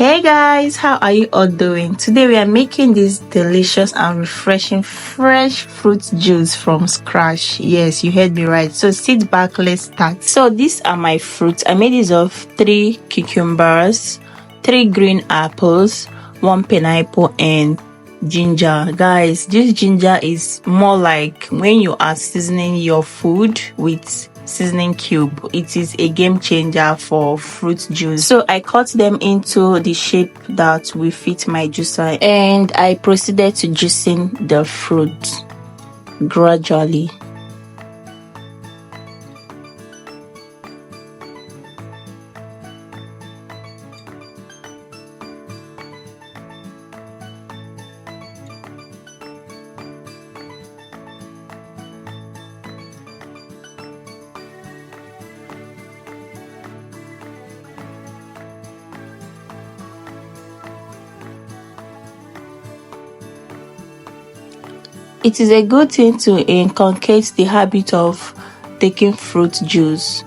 Hey guys, how are you all doing? Today we are making this delicious and refreshing fresh fruit juice from scratch. Yes, you heard me right. So sit back, let's start. So these are my fruits. I made this of 3 cucumbers, 3 green apples, 1 pineapple, and ginger. Guys, this ginger is more like when you are seasoning your food with seasoning cube. It is a game changer for fruit juice. So I cut them into the shape that will fit my juicer, and I proceeded to juicing the fruit gradually. It is a good thing to inculcate the habit of taking fruit juice.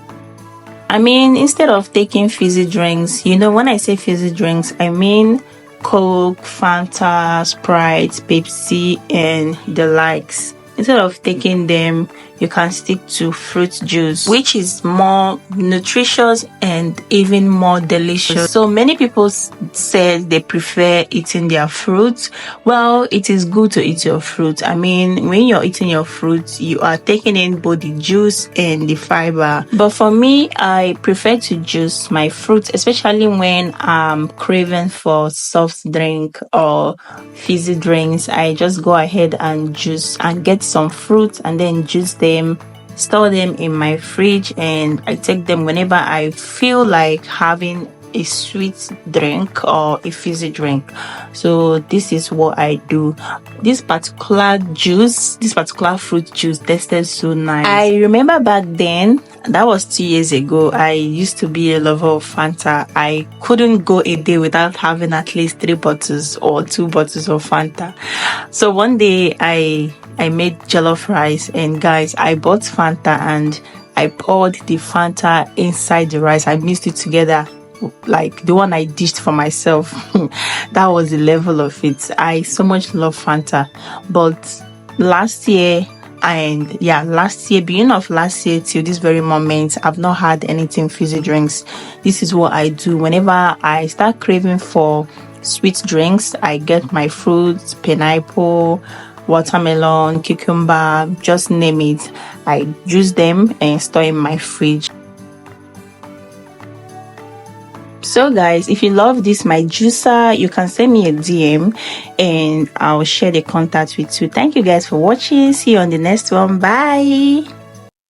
I mean, instead of taking fizzy drinks, when I say fizzy drinks, I mean Coke, Fanta, Sprite, Pepsi, and the likes. Instead of taking them, you can stick to fruit juice, which is more nutritious and even more delicious. So many people said they prefer eating their fruits. Well, it is good to eat your fruit. I mean, when you're eating your fruit, you are taking in both the juice and the fiber. But for me, I prefer to juice my fruit, especially when I'm craving for soft drink or fizzy drinks. I just go ahead and juice and get some fruit and then juice them, store them in my fridge, and I take them whenever I feel like having a sweet drink or a fizzy drink. So this is what I do. This particular fruit juice tasted so nice. I remember back then, that was 2 years ago, I used to be a lover of Fanta. I couldn't go a day without having at least 3 bottles or 2 bottles of Fanta. So one day I made jollof rice, and guys, I bought Fanta and I poured the Fanta inside the rice. I mixed it together like the one I dished for myself. That was the level of it. I so much love Fanta. But last year, beginning of last year till this very moment, I've not had anything fizzy drinks. This is what I do whenever I start craving for sweet drinks. I get my fruits, pineapple, watermelon, cucumber, just name it. I juice them and store in my fridge. So guys, if you love this my juicer, you can send me a DM and I'll share the contact with you. Thank you guys for watching. See you on the next one. Bye.